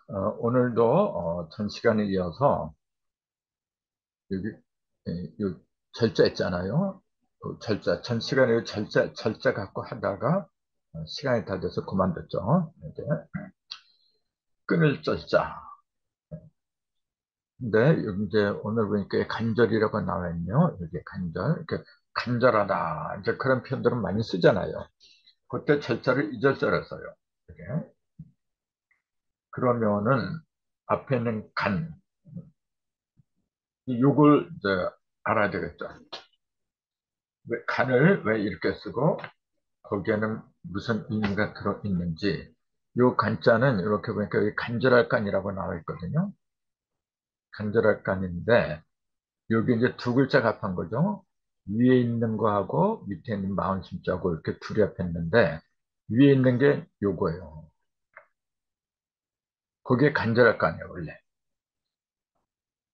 오늘도 전 시간에 이어서 여기 요 절자 있잖아요. 절자 전 시간에 절자 갖고 하다가 시간이 다 돼서 그만뒀죠. 이제 끊을 절자. 근데 여기 이제 오늘 보니까 간절이라고 나와 있네요. 여기 간절. 이렇게 간절하다. 이제 그런 표현들은 많이 쓰잖아요. 그때 절자를 이절자로 써요. 이게 그러면은 앞에 있는 간, 요걸 이제 알아야 되겠죠. 간을 왜 이렇게 쓰고 거기에는 무슨 의미가 들어있는지. 요 간자는 이렇게 보니까 여기 간절할 간이라고 나와 있거든요. 간절할 간인데 여기 이제 두 글자 합한 거죠. 위에 있는 거하고 밑에 있는 마흔심자고 이렇게 둘이 합했는데 위에 있는 게 요거예요. 그게 간절할 간이에요, 원래.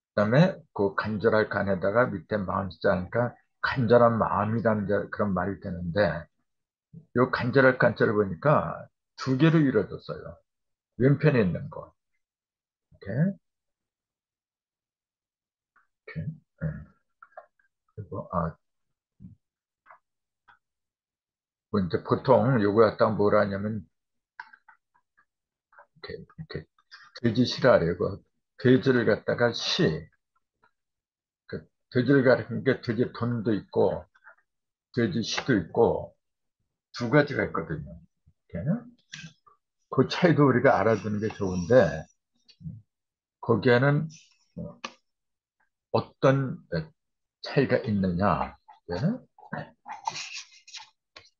그다음에 그 간절할 간에다가 밑에 마흔심자 하니까 간절한 마음이라는 그런 말이 되는데 요 간절할 간자를 보니까 두 개로 이루어졌어요. 왼편에 있는 거. 이렇게, 이렇게. 예. 그리고, 뭐 이제 보통 요거 갖다가 뭐라 하냐면, 이렇게 돼지시라 그래요. 그 돼지를 갖다가 돼지를 가리키는 게 돼지 돈도 있고, 돼지 시도 있고, 두 가지가 있거든요. 이렇게. 그 차이도 우리가 알아두는 게 좋은데, 거기에는 어떤 차이가 있느냐. 예?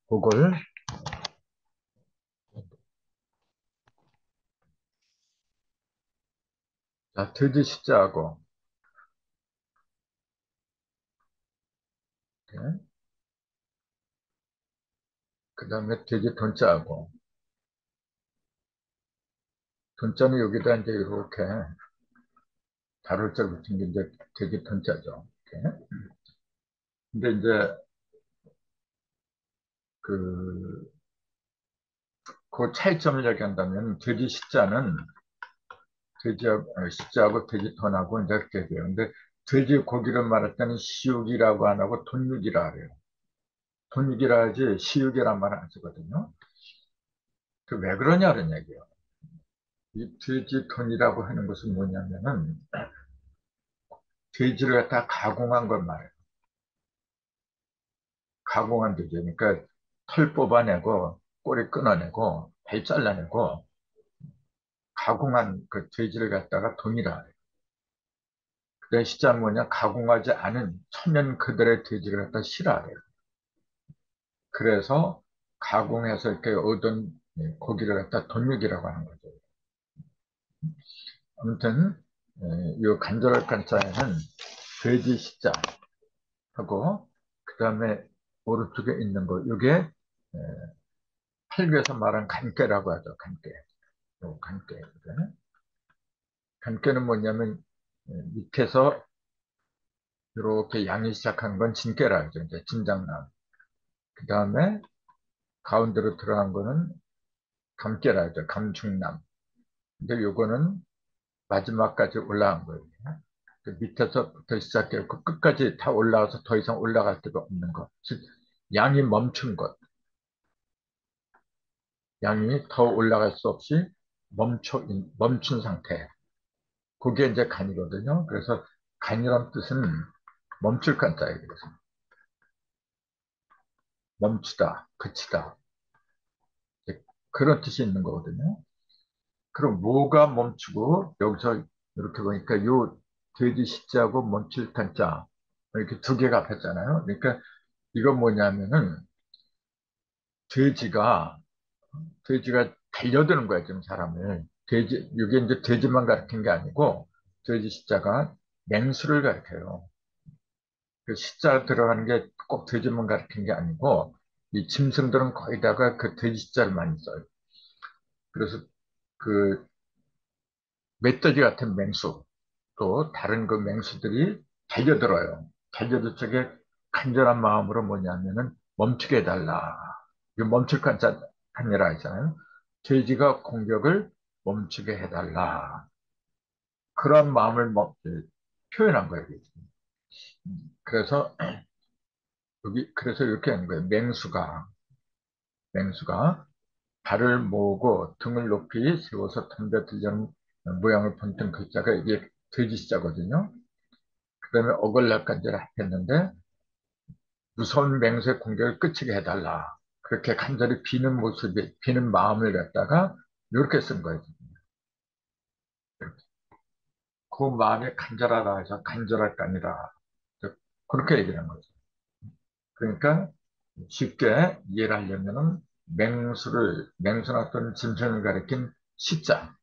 그걸, 자, 돼지 시자하고, 그 다음에 돼지 돈자하고, 돈자는 여기다 이제 이렇게 다룰 자 붙인 게 이제 돼지 돈자죠. 이렇게. 근데 이제 그, 그 차이점을 얘기한다면 돼지 시자는 시자하고 돼지 돈하고 이제 그렇게 돼요. 근데 돼지 고기를 말할 때는 시육이라고 안 하고 돈육이라 그래요. 돈육이라 하지 시육이란 말 안 쓰거든요. 그 왜 그러냐는 얘기예요. 이 돼지 돈이라고 하는 것은 뭐냐면은 돼지를 갖다 가공한 걸 말해요. 가공한 돼지. 그러니까 털 뽑아내고 꼬리 끊어내고 발 잘라내고 가공한 그 돼지를 갖다가 돈이라 해요. 그 시자 뭐냐? 가공하지 않은 천연 그대로의 돼지를 갖다 싫어해요. 그래서 가공해서 이렇게 얻은 고기를 갖다 돈육이라고 하는 거죠. 아무튼 이 간절할 간자에는 돼지 시자하고 그 다음에 오른쪽에 있는 거 이게 팔교에서 말한 간깨라고 하죠. 간깨. 요 간깨. 간깨는 뭐냐면 밑에서 이렇게 양이 시작한 건 진깨라 하죠. 이제 진장남. 그 다음에 가운데로 들어간 거는 감깨라 하죠. 감중남. 근데 요거는 마지막까지 올라간 거예요. 그 밑에서부터 시작해서 끝까지 다 올라가서 더 이상 올라갈 데가 없는 것. 즉, 양이 멈춘 것. 양이 더 올라갈 수 없이 멈춘 상태. 그게 이제 간이거든요. 그래서 간이란 뜻은 멈출 간자예요. 그래서 멈추다, 그치다. 이제 그런 뜻이 있는 거거든요. 그럼 뭐가 멈추고 여기서 이렇게 보니까 요 돼지 시자하고 멈출 탄자 이렇게 두 개가 합했잖아요. 그러니까 이건 뭐냐면은 돼지가 달려드는 거야 지금 사람을. 돼지 이게 이제 돼지만 가리킨 게 아니고 돼지 시자가 맹수를 가리켜요. 그 시자 들어가는 게 꼭 돼지만 가리킨 게 아니고 이 짐승들은 거의 다가 그 돼지 시자를 많이 써요. 그래서 그 멧돼지 같은 맹수 또 다른 그 맹수들이 달려들어요. 달려들 적에 간절한 마음으로 뭐냐면은 멈추게 해달라. 이거 멈출 간자 아니라 했잖아요. 돼지가 공격을 멈추게 해달라. 그런 마음을 표현한 거예요. 이게. 그래서 그래서 이렇게 하는 거예요. 맹수가 발을 모으고 등을 높이 세워서 덤벼들려는 모양을 본뜬 글자가 이게 돼지 시자거든요. 그 다음에 어글락간지라 했는데 무서운 맹수의 공격을 끝이게 해달라. 그렇게 간절히 비는 모습이, 비는 마음을 갖다가 이렇게 쓴 거예요. 그 마음이 간절하다 해서 간절할 거 아니라 그렇게 얘기를 한 거죠. 그러니까 쉽게 이해를 하려면은 맹수나 또는 짐승을 가리킨 시자,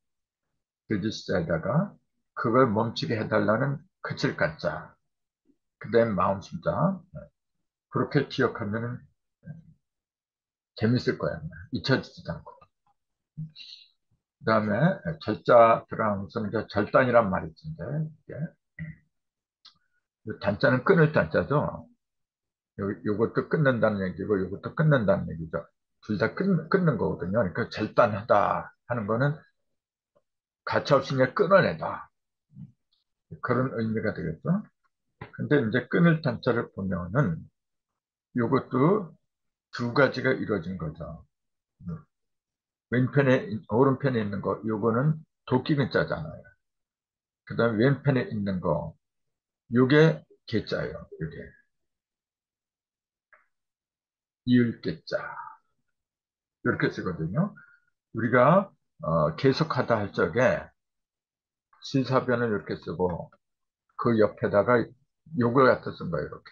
돼지 시자에다가 그걸 멈추게 해달라는 그칠 가짜, 그 다음에 마음 심자, 그렇게 기억하면은 재밌을 거야. 잊혀지지도 않고. 그 다음에 절자 들어가면서 이제 절단이란 말이 있는데, 이게 단자는 끊을 단자죠. 요것도 끊는다는 얘기고, 요것도 끊는다는 얘기죠. 둘 다 끊는 거거든요. 그러니까 절단하다 하는 거는 가차없이 그냥 끊어내다. 그런 의미가 되겠죠. 근데 이제 끊을 단자를 보면은 요것도 두 가지가 이루어진 거죠. 오른편에 있는 거, 요거는 도끼 글자잖아요. 그 다음에 왼편에 있는 거, 요게 개자예요. 요게. 이을 개자. 이렇게 쓰거든요. 우리가, 계속하다 할 적에 시사변을 이렇게 쓰고, 그 옆에다가 욕을 갖다 쓴 거예요. 이렇게.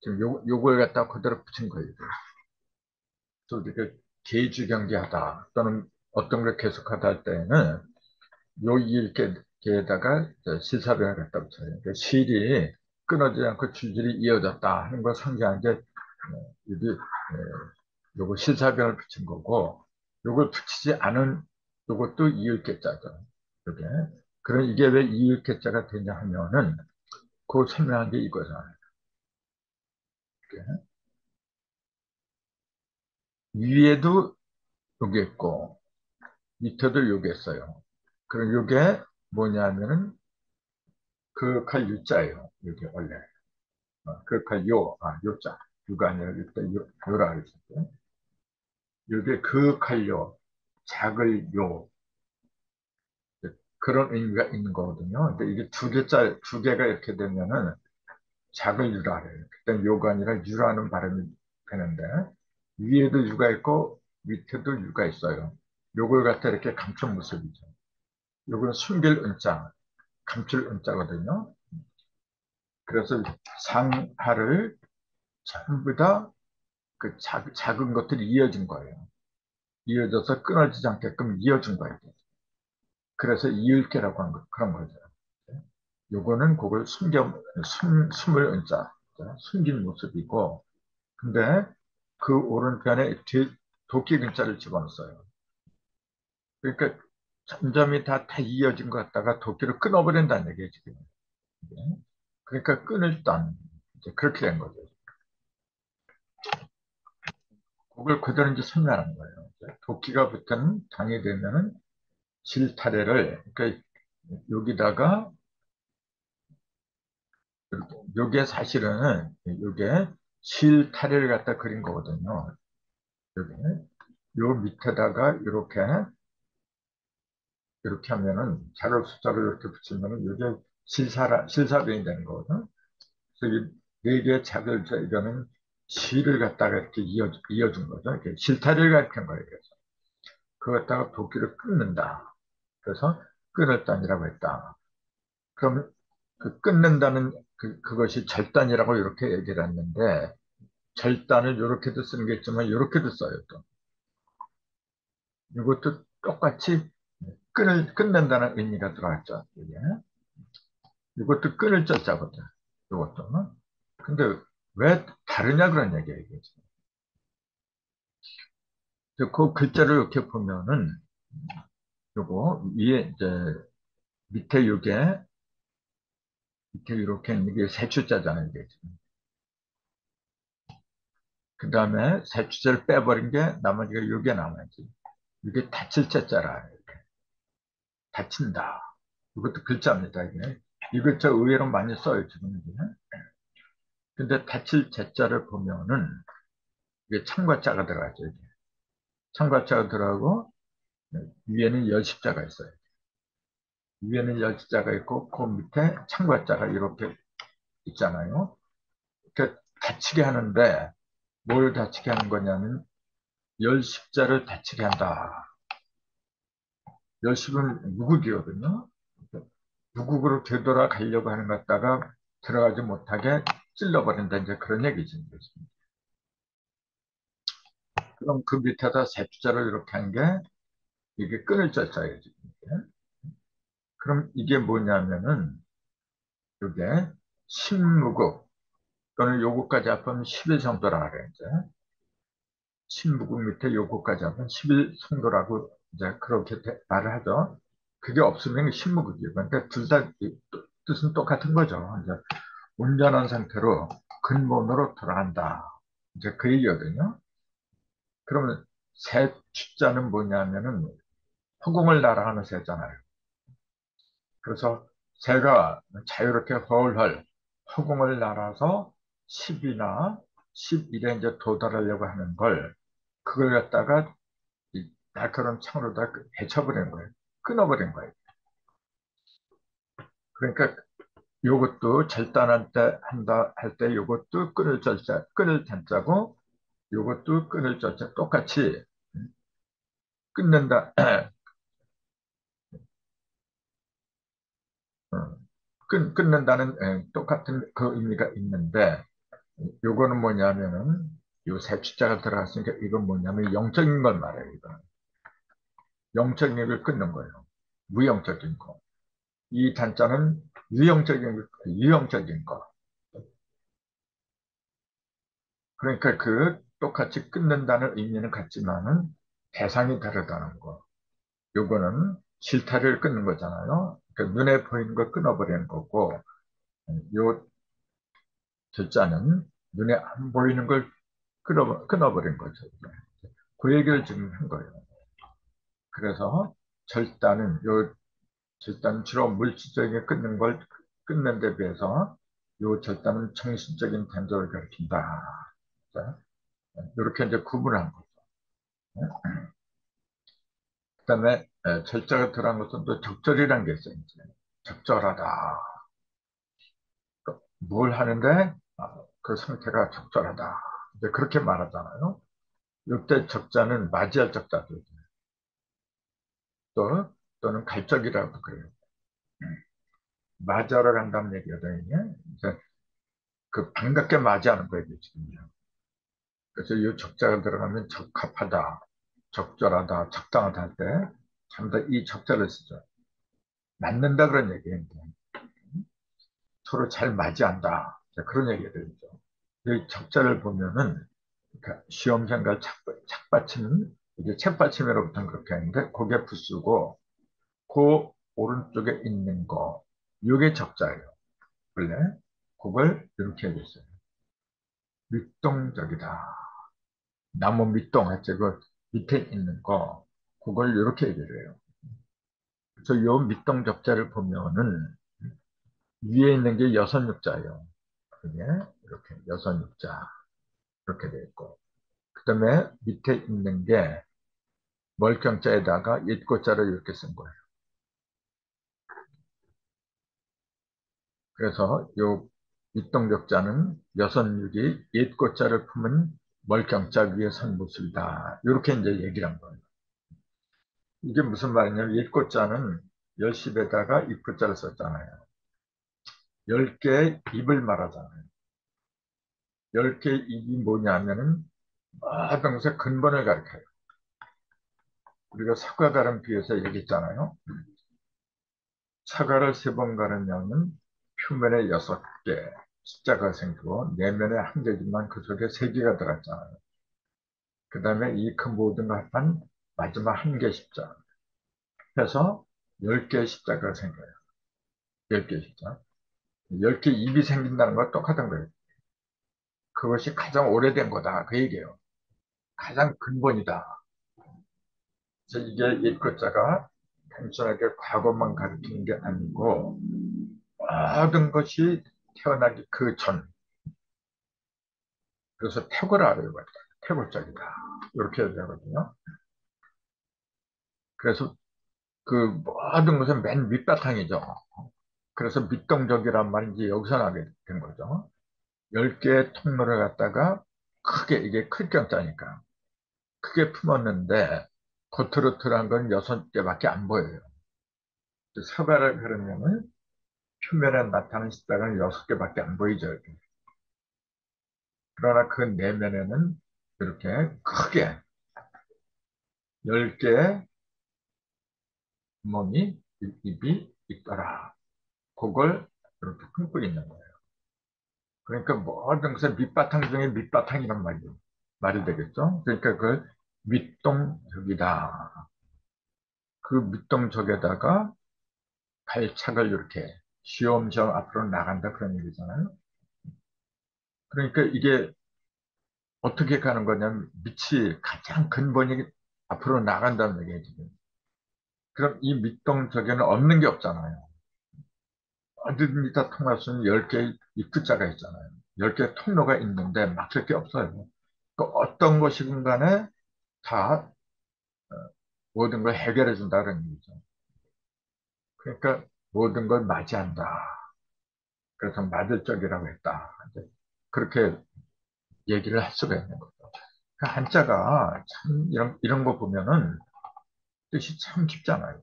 지금 욕을 갖다 그대로 붙인 거예요. 또 이렇게 계주경계하다 또는 어떤 걸 계속하다 할 때에는 요 이렇게에다가 실사변을 갖다 붙여요. 그러니까 실이 끊어지지 않고 줄줄이 이어졌다 하는 걸 상징한 게 여기 요거 실사변을 붙인 거고 요걸 붙이지 않은 요것도 이을계자죠. 이게 그럼 이게 왜 이을계자가 되냐 하면은 그 설명한 게 이거잖아요. 이렇게. 위에도 요게 있고 밑에도 요게 있어요. 그럼 요게 뭐냐면은 그윽할 유자예요. 이게 원래. 그윽할 요자. 유가 아니라 이때 요라 그랬었죠. 이게 그윽할 요, 작을 요, 그런 의미가 있는 거거든요. 근데 이게 두 개가 이렇게 되면은 작을 유라 그래요. 그때 요가 아니라 유라는 발음이 되는데, 위에도 유가 있고, 밑에도 유가 있어요. 요걸 갖다 이렇게 감춘 모습이죠. 요건 숨길 은자, 감출 은자거든요. 그래서 상하를 전부 다 그 작은 것들이 이어진 거예요. 이어져서 끊어지지 않게끔 이어준 거예요. 그래서 이을계라고 한 거, 그런 거죠. 요거는 그걸 숨을 은자, 숨긴 모습이고, 근데 그 오른편에 도끼 근자를 집어넣었어요. 그러니까 점점이 다 이어진 것 같다가 도끼를 끊어버린다는 얘기예요, 지금. 그러니까 끊을 단, 이제 그렇게 된 거죠. 그걸 그대로 이제 설명하는 거예요. 도끼가 붙은 당이 되면은 실타래를, 그러니까 여기다가, 요게 사실은, 요게 실타래를 갖다 그린 거거든요. 요게. 요 밑에다가 이렇게 하면은, 자를 숫자로 이렇게 붙이면은, 요게 실사변이 되는 거거든. 그래서 이네 개의 작을, 이거는 실을 갖다가 이렇게 이어준 거죠. 이렇게 실타래를 가리킨 거예요. 그래서. 그거 갖다가 도끼를 끊는다. 그래서 끊었단이라고 했다. 그럼 그 끊는다는 그것이 절단이라고 이렇게 얘기를 했는데 절단을 이렇게도 쓰는 게 있지만 이렇게도 써요 또. 이것도 똑같이 끊는다는 의미가 들어갔죠. 이게. 이것도 끊을 자자거든. 이것도. 근데 왜 다르냐 그런 얘기예요. 이게. 그 글자를 이렇게 보면은 요거 위에 이제 밑에 요게 밑에 이렇게 있는 게 세출자잖아요. 이게. 그 다음에 세출자를 빼버린 게 나머지가 요게 남아야지. 이게 다칠자자라. 이렇게. 다친다. 이것도 글자입니다, 이게. 이 글자 의외로 많이 써요, 지금 이게. 근데 다칠 제자를 보면은 이게 참과자가 들어가죠, 이게. 참과자가 들어가고 위에는 열십자가 있어요. 위에는 열십자가 있고 그 밑에 참과자가 이렇게 있잖아요. 그 다치게 하는데 뭘 다치게 하는 거냐면 열십자를 다치게 한다. 열십은 무국이거든요. 무국으로 되돌아가려고 하는 것 같다가 들어가지 못하게 찔러버린다. 이제 그런 얘기죠. 그럼 그 밑에다 셉자를 이렇게 한 게 이게 끈을 쪘어요. 지금. 그럼 이게 뭐냐면은 이게 신무국 또는 요거까지 합하면 10일 정도라 그래 이제. 신무국 밑에 요거까지 합하면 10일 정도라고 이제 그렇게 말을 하죠. 그게 없으면 신무국이에요. 그러니까 둘 다 뜻은 똑같은 거죠. 이제 온전한 상태로 근본으로 돌아간다. 이제 그 얘기거든요. 그러면 새 주자는 뭐냐면은 허공을 날아가는 새잖아요. 그래서 새가 자유롭게 헐헐 허공을 날아서 10이나 11에 이제 도달하려고 하는 걸 그걸 갖다가 이 날카로운 창으로다 해쳐버린 거예요. 끊어버린 거예요. 그러니까 요것도 절단할 때 한다 할 때 요것도 끊을 절자 끊을 단자고 요것도 끊을 절자 똑같이 끊는다 어, 끊는다는 똑같은 그 의미가 있는데 요거는 뭐냐면은 요 세치자가 들어갔으니까 이건 뭐냐면 영적인 걸 말해요. 이거는 영적인 걸 끊는 거예요. 무영적인 거. 이 단자는 유형적인 거. 그러니까 그 똑같이 끊는다는 의미는 같지만은 대상이 다르다는 거. 요거는 실타래를 끊는 거잖아요. 그러니까 눈에 보이는 걸 끊어버리는 거고, 요 글자는 눈에 안 보이는 걸 끊어버린 거죠. 그 얘기를 지금 한 거예요. 그래서 절단은, 요 절단은 주로 물질적인 끊는 걸 끊는 데 비해서 요 절단은 정신적인 단절을 가리킨다. 이렇게 이제 구분을 한 거죠. 그 다음에 절자가 들어간 것은 또 적절이라는 게 있어요. 이제. 적절하다. 뭘 하는데 그 상태가 적절하다. 이제 그렇게 말하잖아요. 이때 적자는 맞이할 적자도 있어요. 또는 갈적이라고 그래요. 맞이하러 간다는 얘기거든요. 이제 그 반갑게 맞이하는 거예요, 지금요. 그래서 이 적자가 들어가면 적합하다, 적절하다, 적당하다 할 때, 전부 다 이 적자를 쓰죠. 맞는다 그런 얘기예요. 서로 잘 맞이한다. 그런 얘기가 되죠. 이 적자를 보면은, 그러니까 시험장과 책받침, 이게 책받침으로부터는 그렇게 하는데, 거기에 부수고, 그 오른쪽에 있는 거, 이게 적자예요. 원래. 그걸 이렇게 해줬어요. 밑동적이다. 나무 밑동 했죠. 그 밑에 있는 거, 그걸 이렇게 얘기를 해요. 그래서 요 밑동 적자를 보면은 위에 있는 게 여선육자예요. 그게 이렇게 여선육자 이렇게 돼 있고, 그 다음에 밑에 있는 게 멀경자에다가 옛고자를 이렇게 쓴 거예요. 그래서 요 밑동 적자는 여선육이 옛고자를 품은 멀경자 위에 선 모습이다. 이렇게 이제 얘기를 한 거예요. 이게 무슨 말이냐면 옛고자는 열십에다가 입고자를 썼잖아요. 10개의 입을 말하잖아요. 10개의 입이 뭐냐면은 모든 것의 근본을 가리켜요. 우리가 사과 가름 비해서 얘기했잖아요. 사과를 3번 가르면 표면에 6개 숫자가 생기고 내면에 1개지만 그 속에 3개가 들어갔잖아요. 그 다음에 이 그 모든 걸 합한 마지막 1개 십자 해서 10개의 십자가 생겨요. 10개 십자. 10개 입이 생긴다는 건 똑같은 거예요. 그것이 가장 오래된 거다. 그 얘기예요. 가장 근본이다. 그래서 이게 옛 글자가 단순하게 과거만 가리키는 게 아니고 모든 것이 태어나기 그 전, 그래서 태고를 알아야 다 태고적이다. 이렇게 해야 되거든요. 그래서 그 모든 것은 맨 밑바탕이죠. 그래서 밑동적이란 말이 이제 여기서 나게 된 거죠. 10개의 통로를 갖다가 크게, 이게 클경자니까 크게 품었는데 겉으로 들어간 건 6개밖에 안 보여요. 사과를 그러면은 표면에 나타나는 십자가는 6개밖에 안 보이죠. 이렇게. 그러나 그 내면에는 이렇게 크게 10개의 구멍이, 입이 있더라. 그걸 이렇게 품고 있는 거예요. 그러니까 모든 것의 밑바탕 중에 밑바탕이란 말이 되겠죠. 그러니까 그걸 밑동적이다. 그 밑동적에다가 발착을 이렇게 쉬엄쉬엄 앞으로 나간다 그런 얘기잖아요. 그러니까 이게 어떻게 가는 거냐면 밑이 가장 근본이 앞으로 나간다는 얘기예요, 지금. 그럼 이 밑동적에는 없는 게 없잖아요. 어디든지 다 통할 수 있는 10개의 입구자가 있잖아요. 10개의 통로가 있는데 막힐 게 없어요. 그 어떤 것이든 간에 다 모든 걸 해결해 준다는 얘기죠. 그러니까 모든 걸 맞이한다. 그래서 맞을 적이라고 했다. 이제 그렇게 얘기를 할 수가 있는 거죠. 그 한자가 참 이런 거 보면은 뜻이 참 깊잖아요.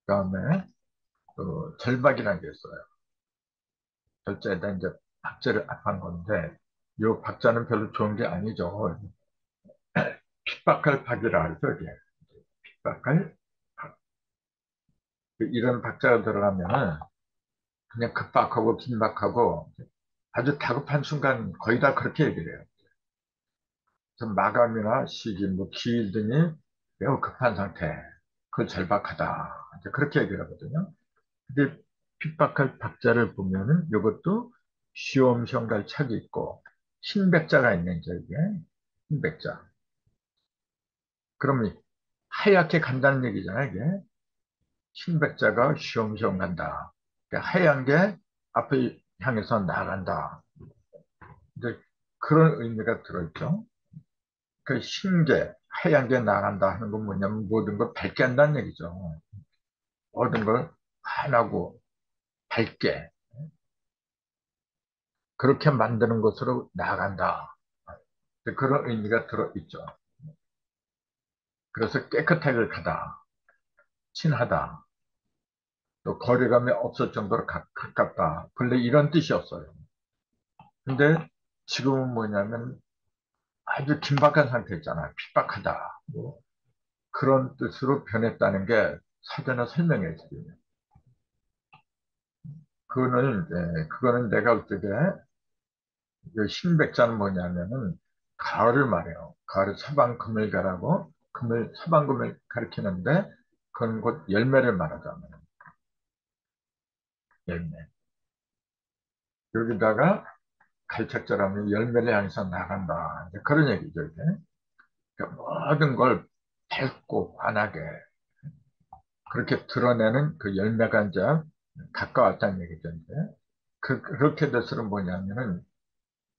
그다음에 그 절박이라는 게 있어요. 절자에다 이제 박자를 합한 건데 이 박자는 별로 좋은 게 아니죠. 핍박할 박이라 하죠, 이게. 핍박할 박. 이런 박자가 들어가면은 그냥 급박하고 긴박하고 아주 다급한 순간 거의 다 그렇게 얘기를 해요. 그래서 마감이나 시기, 뭐 기일 등이 매우 급한 상태, 그걸 절박하다. 이제 그렇게 얘기를 하거든요. 근데 핍박할 박자를 보면은 이것도 쉬엄쉬엄 갈 착이 있고 흰백자가 있는 저게 흰백자. 그러면 하얗게 간다는 얘기잖아요, 이게. 흰백자가 쉬엄쉬엄 간다. 그러니까 하얀 게 앞을 향해서 나간다. 이제 그런 의미가 들어있죠. 그 흰게, 하얀 게 나간다 하는 건 뭐냐면 모든 걸 밝게 한다는 얘기죠. 모든 걸 환하고 밝게 그렇게 만드는 것으로 나아간다. 그런 의미가 들어있죠. 그래서 깨끗하게 가다, 친하다, 또 거리감이 없을 정도로 가깝다. 원래 이런 뜻이었어요. 근데 지금은 뭐냐면 아주 긴박한 상태 있잖아요. 핍박하다. 뭐 그런 뜻으로 변했다는 게 사전에 설명해 주거든요. 그거는 내가 어떻게, 그 신백자는 뭐냐면은 가을을 말해요. 가을에 사방금을 가라고, 사방금을 가리키는데, 그건 곧 열매를 말하잖아요. 열매. 여기다가 갈책자라면 열매를 향해서 나간다. 이제 그런 얘기죠, 이게. 그러니까 모든 걸 밝고 환하게 그렇게 드러내는 그 열매가 이제 가까웠다는 얘기죠, 이제. 그렇게 될수록 뭐냐면은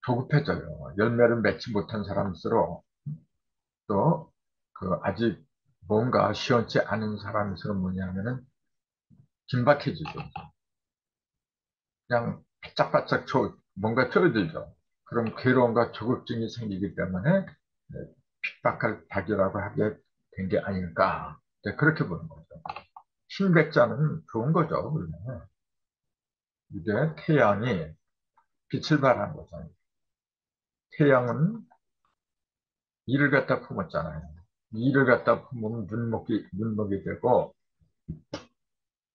조급해져요. 열매를 맺지 못한 사람일수록 또 그 아직 뭔가 시원치 않은 사람일수록 뭐냐면은 긴박해지죠. 그냥 바짝바짝 뭔가 쪼여들죠. 그럼 괴로움과 조급증이 생기기 때문에 네, 핍박할 박이라고 하게 된 게 아닐까. 네, 그렇게 보는 거죠. 신백자는 좋은 거죠. 그러면. 이게 태양이 빛을 발하는 거잖아요. 태양은 이를 갖다 품었잖아요. 이를 갖다 품으면 눈목이 되고,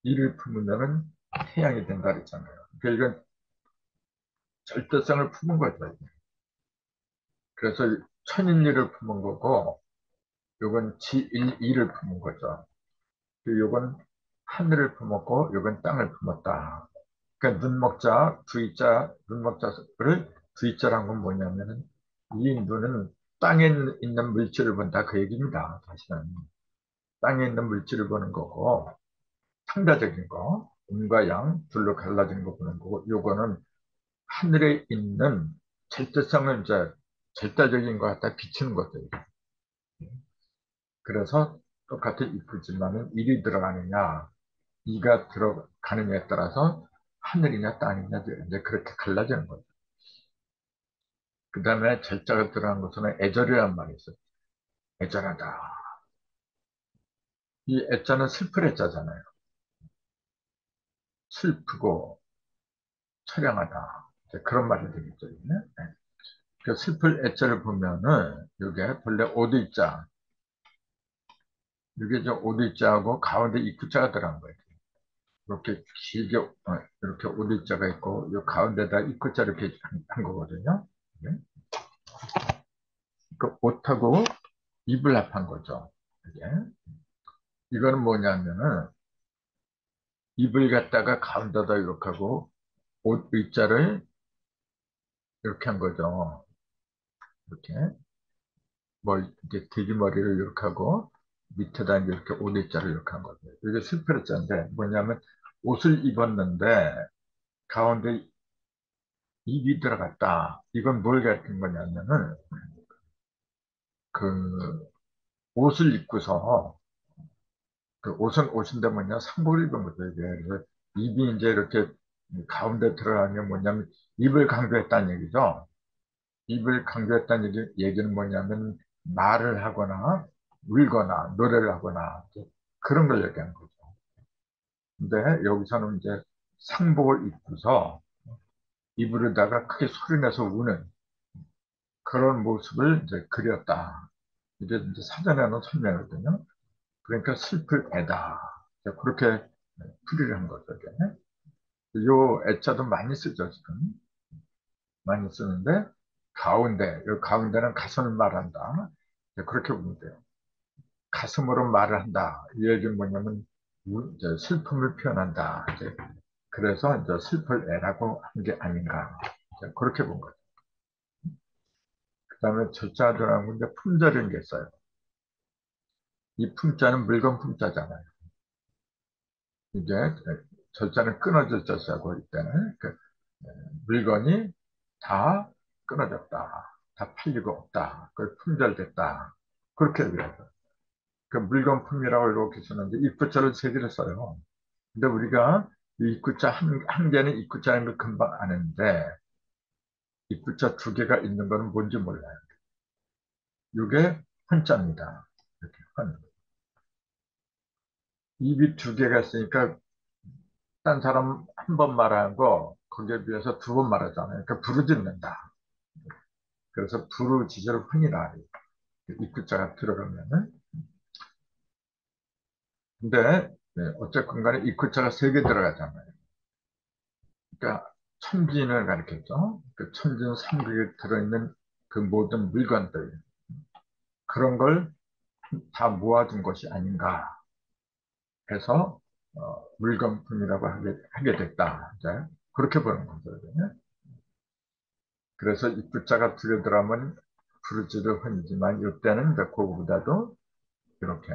이를 품으면은 태양이 된다 그랬잖아요. 그러니까 이건 절대성을 품은 거죠. 그래서 천인일을 품은 거고, 요건 지일이를 품은 거죠. 그리고 요건 하늘을 품었고, 요건 땅을 품었다. 그러니까 눈목자, V자, 눈목자를 V자란 건 뭐냐면은, 이 눈은 땅에 있는 물질을 본다 그 얘기입니다. 사실은 땅에 있는 물질을 보는 거고 상대적인 거, 음과 양 둘로 갈라진 거 보는 거고 요거는 하늘에 있는 절대성을 이제 절대적인 것 갖다 비추는 거죠. 그래서 똑같은 이쁘지만은 일이 들어가느냐, 이가 들어가느냐에 따라서 하늘이냐 땅이냐 이제 그렇게 갈라지는 거죠. 그 다음에 절자가 들어간 것은 애절이란 말이 있어요. 애절하다. 이 애자는 슬플 애자잖아요. 슬프고 처량하다. 이제 그런 말이 되겠죠. 네? 그 슬플 애자를 보면은 이게 본래 오디자, 이게 좀 오디자하고 가운데 입구자가 들어간 거예요. 이렇게 길게 이렇게 오디자가 있고 이 가운데다 입구자 이렇게 한 거거든요. 네? 그 옷하고 입을 합한 거죠. 이게. 이거는 뭐냐면은 입을 갖다가 가운데다 이렇게 하고 옷 의자를 이렇게 한 거죠. 이렇게 이렇게 돼지머리를 이렇게 하고 밑에다 이제 이렇게 옷 의자를 이렇게 한 거죠. 이게 실패했자인데 뭐냐면 옷을 입었는데 가운데 입이 들어갔다. 이건 뭘 가리킨 거냐면은 그 옷을 입고서 그 옷은 옷인데 뭐냐 상복을 입은 거죠. 이게 그래서 입이 이제 이렇게 가운데 들어가면 뭐냐면 입을 강조했다는 얘기죠. 입을 강조했다는 얘기는 뭐냐면 말을 하거나 울거나 노래를 하거나 그런 걸 얘기하는 거죠. 근데 여기서는 이제 상복을 입고서 입으로다가 크게 소리내서 우는 그런 모습을 이제 그렸다. 이게 이제 사전에는 설명이거든요. 그러니까 슬플 애다. 그렇게 풀이를 한 거죠. 요 애자도 많이 쓰죠, 지금. 많이 쓰는데, 요 가운데는 가슴을 말한다. 그렇게 보면 돼요. 가슴으로 말을 한다. 이 얘기는 뭐냐면, 이제 슬픔을 표현한다. 이제 그래서 이제 슬플 애라고 한 게 아닌가. 이제 그렇게 본 거죠. 그 다음에 절자들하고 이제 품절인 게 있어요. 이 품자는 물건 품자잖아요. 이게 절자는 끊어질 절자고 이때는 물건이 다 끊어졌다. 다 팔리고 없다. 그 품절됐다. 그렇게 얘기해요. 그 물건품이라고 이렇게 쓰는데 입구자를 세 개를 써요. 근데 우리가 이 입구자 한 개는 입구자인 걸 금방 아는데 입구자 두 개가 있는 거는 뭔지 몰라요. 이게 한자입니다. 이렇게 한. 입이 두 개가 있으니까 딴 사람 한 번 말하는 거 거기에 비해서 두 번 말하잖아요. 그러니까 부르짖는다. 그래서 부르짖을 혼이라 입구자가 들어가면은 근데 어쨌건 간에 입구자가 세 개 들어가잖아요. 그러니까 천진을 가리켰죠. 그 천진 삼국에 들어있는 그 모든 물건들 그런 걸 다 모아둔 것이 아닌가 해서 물건품이라고 하게 됐다. 이제 그렇게 보는 거거든요. 그래서 입구자가 두 개 들어가면 부르짖을 혼이지만 이때는 이제 그거보다도 이렇게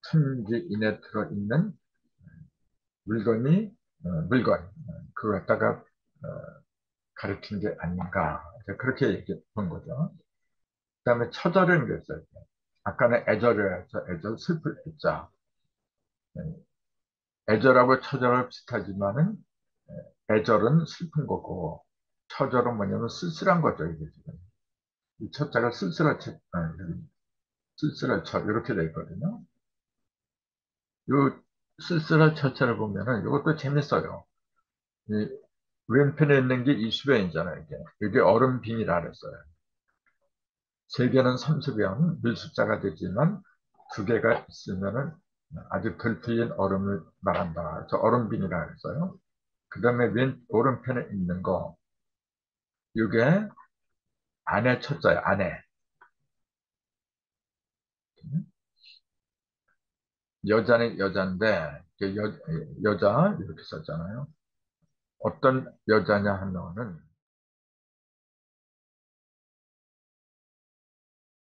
천지 인에 들어있는 물건, 그거 갖다가 가르친 게 아닌가. 그렇게 얘기해 본 거죠. 그 다음에 처절한 게 있어요. 아까는 애절해서 애절, 슬플 애자. 애절하고 처절은 비슷하지만은 애절은 슬픈 거고, 처절은 뭐냐면 쓸쓸한 거죠, 이게 지금. 이 처자가 쓸쓸할 처, 이렇게 돼 있거든요. 요 쓸쓸할 처자를 보면은 이것도 재밌어요. 이 왼편에 있는 게 이수변이잖아요, 이게. 이게 얼음빙이라 그랬어요. 세 개는 삼수변, 밀숫자가 되지만 두 개가 있으면은 아주 덜 풀린 얼음을 말한다. 저 얼음빈이라 그랬어요. 그 다음에 왼 오른편에 있는 거, 이게 아내 첫자예요, 아내. 여자는 여자인데, 여자, 이렇게 썼잖아요. 어떤 여자냐 하면은,